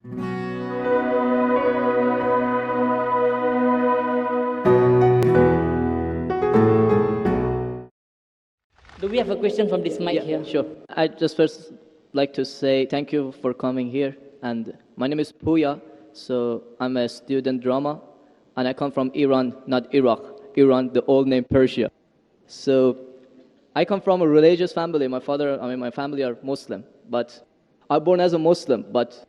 Do we have a question from this mic here? Sure. I just first like to say thank you for coming here. And my name is Puya. So I'm a student drama, and I come from Iran, not Iraq. Iran, the old name Persia. So I come from a religious family. My family are Muslim, but I born as a Muslim, but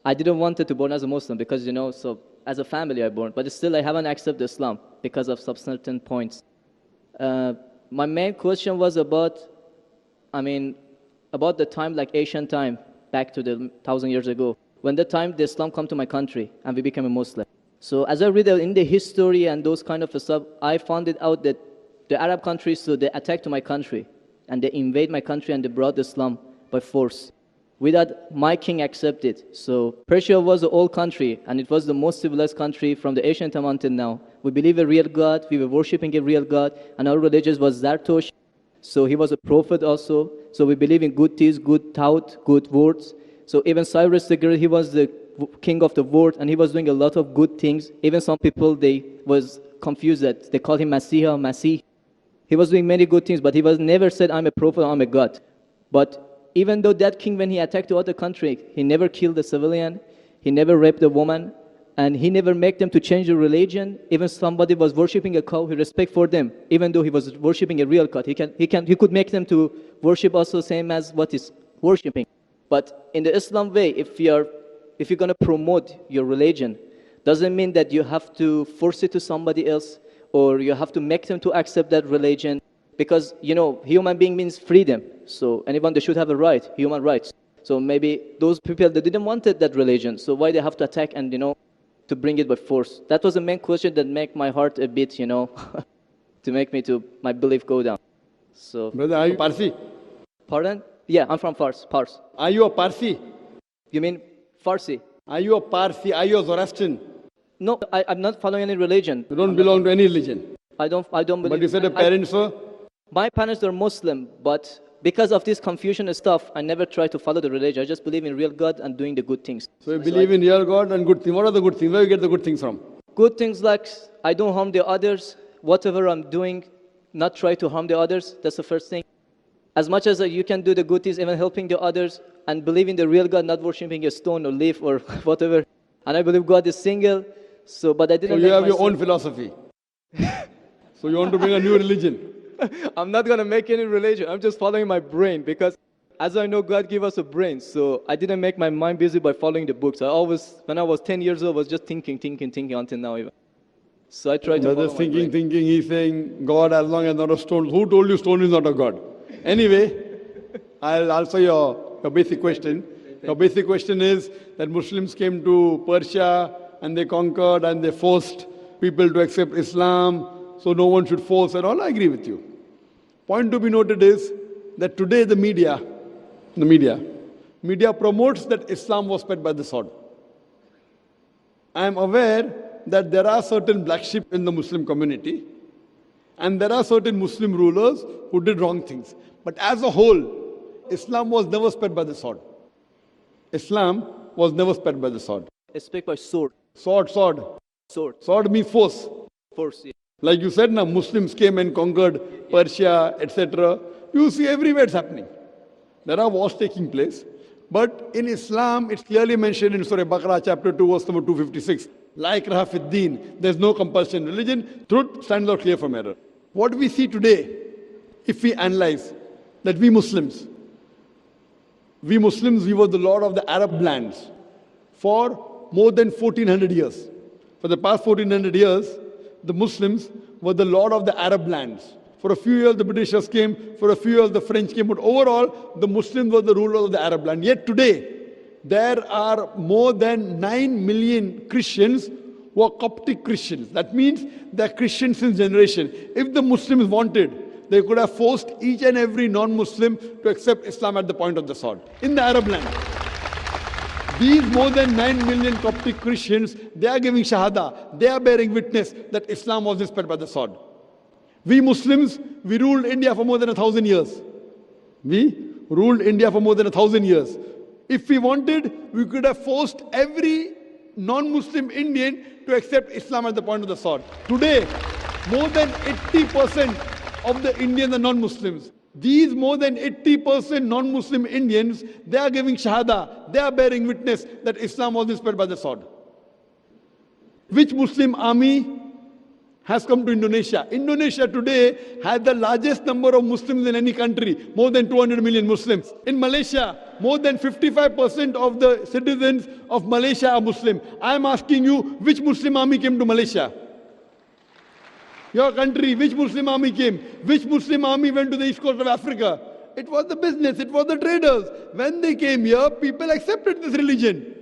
I didn't want to born as a Muslim because, so as a family I born, but still I haven't accepted Islam because of some certain points. My main question was about the time, like Asian time, back to the 1,000 years ago, when the time the Islam come to my country and we became a Muslim. So as I read in the history and those kind of stuff, I found it out that the Arab countries, so they attacked my country and they invade my country and they brought Islam by force without my king accepted. So Persia was an old country and it was the most civilized country from the ancient time until now. We believe a real God, we were worshipping a real God, and our religion was Zartosh. So he was a prophet also. So we believe in good deeds, good thought, good words. So even Cyrus the Great, he was the king of the world and he was doing a lot of good things. Even some people, they was confused that they called him Masih. He was doing many good things, but he was never said, I'm a prophet, I'm a God. But even though that king, when he attacked the other country, he never killed a civilian, he never raped a woman, and he never made them to change the religion. Even somebody was worshipping a cow, he respect for them, even though he was worshipping a real God. He could make them to worship also same as what he's worshipping. But in the Islam way, if you're going to promote your religion, doesn't mean that you have to force it to somebody else or you have to make them to accept that religion, because human being means freedom. So anyone, they should have a right, human rights. So maybe those people that didn't want that religion, so why they have to attack and to bring it by force? That was the main question that make my heart a bit to make me to my belief go down. So brother, are you Parsi? Pardon? Yeah, I'm from Fars. Are you a Parsi? You mean Farsi? Are you a Parsi? Are you a Zoroastrian? No, I'm not following any religion. You don't belong to any religion. I don't believe. But you said your parents were? My parents are Muslim, but because of this confusion and stuff, I never try to follow the religion. I just believe in real God and doing the good things. So you believe in real God and good things. What are the good things? Where do you get the good things from? Good things like I don't harm the others. Whatever I'm doing, not try to harm the others. That's the first thing. As much as you can do the good things, even helping the others, and believe in the real God, not worshiping a stone or leaf or whatever. And I believe God is single. But I didn't. So you have your own philosophy. So you want to bring a new religion. I'm not going to make any religion. I'm just following my brain because as I know, God gave us a brain. So I didn't make my mind busy by following the books. When I was 10 years old, I was just thinking until now even. So I tried to follow my brain. Thinking, he's saying, God as long as not a stone. Who told you stone is not a God? Anyway, I'll answer your basic question. Your basic question is that Muslims came to Persia and they conquered and they forced people to accept Islam. So no one should force at all. I agree with you. Point to be noted is that today the media promotes that Islam was spread by the sword. I am aware that there are certain black sheep in the Muslim community and there are certain Muslim rulers who did wrong things. But as a whole, Islam was never spread by the sword. Islam was never spread by the sword. It's spread by sword. Sword. Sword means force. Force, yeah. Like you said, now Muslims came and conquered Persia, etc. You see everywhere it's happening. There are wars taking place. But in Islam, it's clearly mentioned in Surah Baqarah, chapter 2, verse number 256. La ikraha fid deen. There's no compulsion in religion. Truth stands out clear from error. What we see today, if we analyze, that we Muslims, we were the lord of the Arab lands for more than 1400 years. For the past 1400 years, the Muslims were the lord of the Arab lands. For a few years, the Britishers came. For a few years, the French came. But overall, the Muslims were the rulers of the Arab land. Yet today, there are more than 9 million Christians who are Coptic Christians. That means they're Christians since generation. If the Muslims wanted, they could have forced each and every non-Muslim to accept Islam at the point of the sword in the Arab land. These more than 9 million Coptic Christians, they are giving Shahada. They are bearing witness that Islam was spread by the sword. We Muslims, we ruled India for more than 1,000 years. We ruled India for more than 1,000 years. If we wanted, we could have forced every non-Muslim Indian to accept Islam at the point of the sword. Today, more than 80% of the Indians are non-Muslims. These more than 80% non-Muslim Indians, they are giving shahada, they are bearing witness that Islam was inspired by the sword. Which Muslim army has come to Indonesia? Indonesia today has the largest number of Muslims in any country, more than 200 million Muslims. In Malaysia, more than 55% of the citizens of Malaysia are Muslim. I am asking you, which Muslim army came to Malaysia? Your country, which Muslim army came? Which Muslim army went to the east coast of Africa? It was the business, it was the traders. When they came here, people accepted this religion.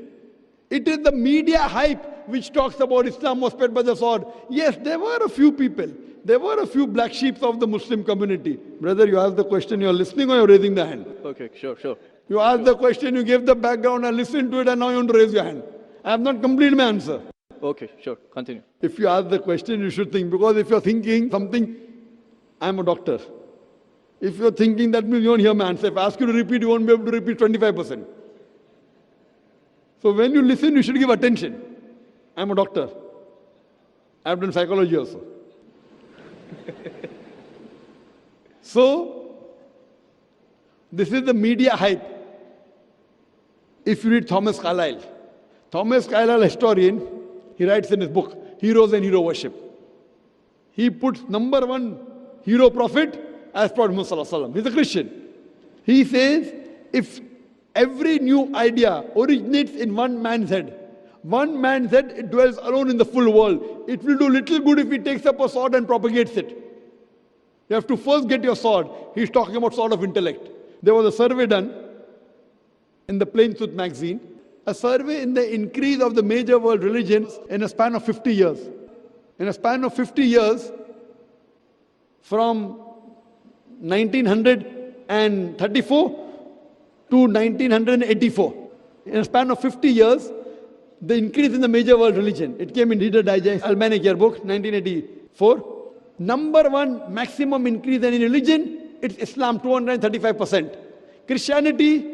It is the media hype which talks about Islam was spread by the sword. Yes, there were a few people. There were a few black sheep of the Muslim community. Brother, you asked the question, you're listening or you're raising the hand? Okay, sure. You asked the question, you gave the background, I listened to it, and now you want to raise your hand. I have not completed my answer. Okay, sure. Continue. If you ask the question, you should think. Because if you're thinking something, I'm a doctor. If you're thinking, that means you won't hear my answer. If I ask you to repeat, you won't be able to repeat 25%. So when you listen, you should give attention. I'm a doctor. I've done psychology also. So, this is the media hype. If you read Thomas Carlyle, historian, he writes in his book, Heroes and Hero Worship. He puts number one hero prophet as Prophet Muhammad Sallallahu Alaihi Wasallam. He's a Christian. He says, if every new idea originates in one man's head, it dwells alone in the full world. It will do little good if he takes up a sword and propagates it. You have to first get your sword. He's talking about sword of intellect. There was a survey done in the Plain Truth magazine, a survey in the increase of the major world religions in a span of 50 years. In a span of 50 years, from 1934 to 1984. In a span of 50 years, the increase in the major world religion. It came in Reader Digest, Almanac Yearbook, 1984. Number one maximum increase in any religion, it's Islam, 235%. Christianity,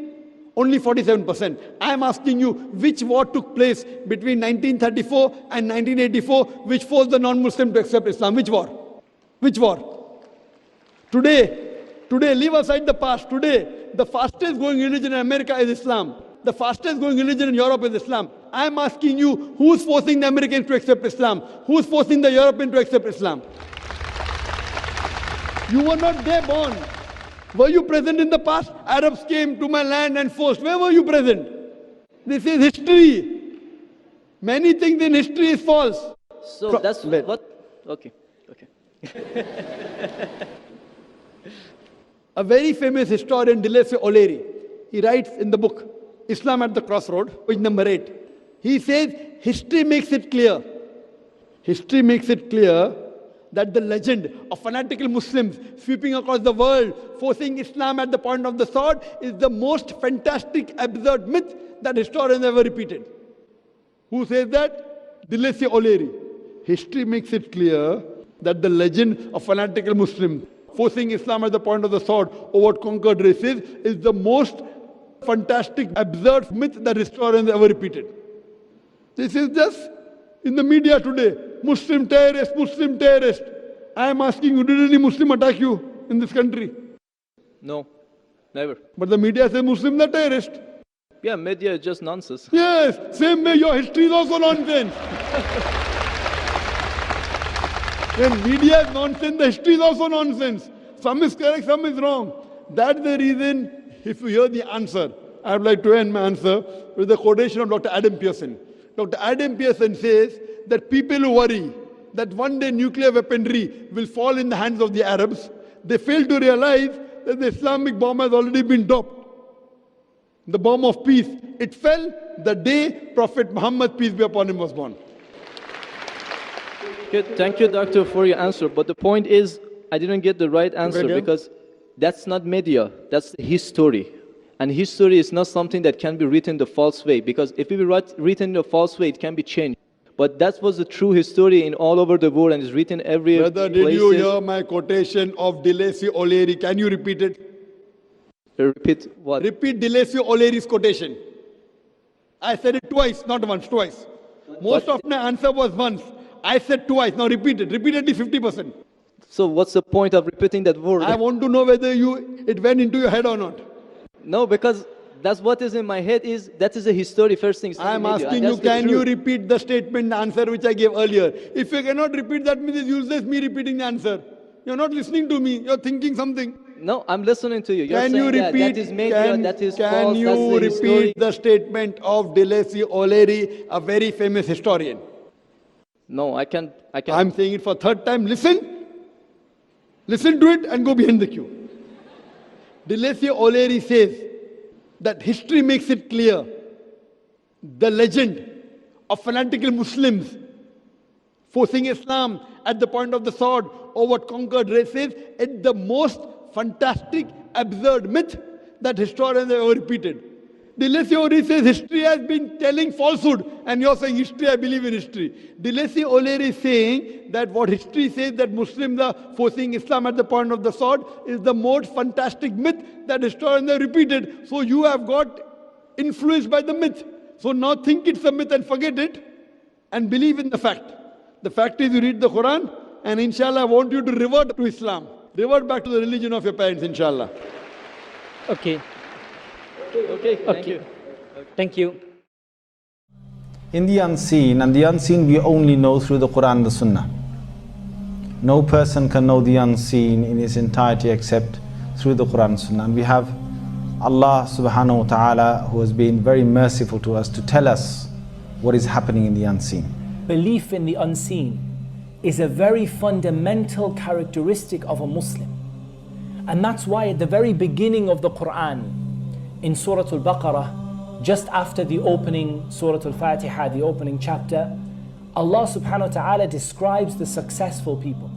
only 47%. I am asking you, which war took place between 1934 and 1984, which forced the non-Muslim to accept Islam? Which war? Which war? Today, leave aside the past. Today, the fastest growing religion in America is Islam. The fastest growing religion in Europe is Islam. I am asking you, who's forcing the Americans to accept Islam? Who's forcing the Europeans to accept Islam? You were not there born. Were you present in the past? Arabs came to my land and forced. Where were you present? This is history. Many things in history is false. So that's what? Okay. A very famous historian, Dilese O'Leary, he writes in the book, Islam at the Crossroad, page number 8. He says, history makes it clear that the legend of fanatical Muslims sweeping across the world, forcing Islam at the point of the sword, is the most fantastic, absurd myth that historians ever repeated. Who says that? Dilese O'Leary. History makes it clear that the legend of fanatical Muslims forcing Islam at the point of the sword over conquered races is the most fantastic, absurd myth that historians ever repeated. This is just in the media today. Muslim terrorist. I am asking you, did any Muslim attack you in this country? No, never. But the media says Muslims are terrorists. Yeah, media is just nonsense. Yes, same way your history is also nonsense. When media is nonsense, the history is also nonsense. Some is correct, some is wrong. That's the reason, if you hear the answer, I would like to end my answer with the quotation of Dr. Adam Pearson. Dr. Adam Pearson says that people who worry that one day nuclear weaponry will fall in the hands of the Arabs, they fail to realize that the Islamic bomb has already been dropped. The bomb of peace. It fell the day Prophet Muhammad, peace be upon him, was born. Good. Thank you, doctor, for your answer. But the point is, I didn't get the right answer because that's not media, that's history. And history is not something that can be written the false way, because if it be written in a false way, it can be changed. But that was the true history in all over the world and is written everywhere. Brother, did you hear my quotation of Dilese O'Leary? Can you repeat it? Repeat what? Repeat Delesio O'Leary's quotation. I said it twice, not once, twice. Most of my answer was once. I said twice. Now repeat it. Repeat at least 50%. So what's the point of repeating that word? I want to know whether it went into your head or not. No, because that's what is in my head that is a history first thing. I am asking you, can you repeat the statement, the answer which I gave earlier? If you cannot repeat, that means it's useless me repeating the answer. You're not listening to me. You're thinking something. No, I'm listening to you. You're Can saying you repeat? that is media, that is can false, you that's the repeat history. the statement of Delesio O'Leary, a very famous historian? No, I can't. I'm saying it for third time. Listen to it and go behind the queue. Delesio O'Leary says that history makes it clear the legend of fanatical Muslims forcing Islam at the point of the sword over conquered races is the most fantastic, absurd myth that historians have ever repeated. Delesio O'Leary says history has been telling falsehood, and you're saying history, I believe in history. Delesio O'Leary is saying that what history says that Muslims are forcing Islam at the point of the sword is the most fantastic myth that historians have repeated. So you have got influenced by the myth. So now think it's a myth and forget it and believe in the fact. The fact is you read the Quran, and inshallah I want you to revert to Islam. Revert back to the religion of your parents, inshallah. Okay. Okay, thank you. Thank you. In the unseen, and the unseen we only know through the Quran and the Sunnah. No person can know the unseen in its entirety except through the Quran and Sunnah. And we have Allah subhanahu wa ta'ala who has been very merciful to us to tell us what is happening in the unseen. Belief in the unseen is a very fundamental characteristic of a Muslim. And that's why at the very beginning of the Quran, in Surah Al-Baqarah, just after the opening Surah Al-Fatiha, the opening chapter, Allah subhanahu wa ta'ala describes the successful people.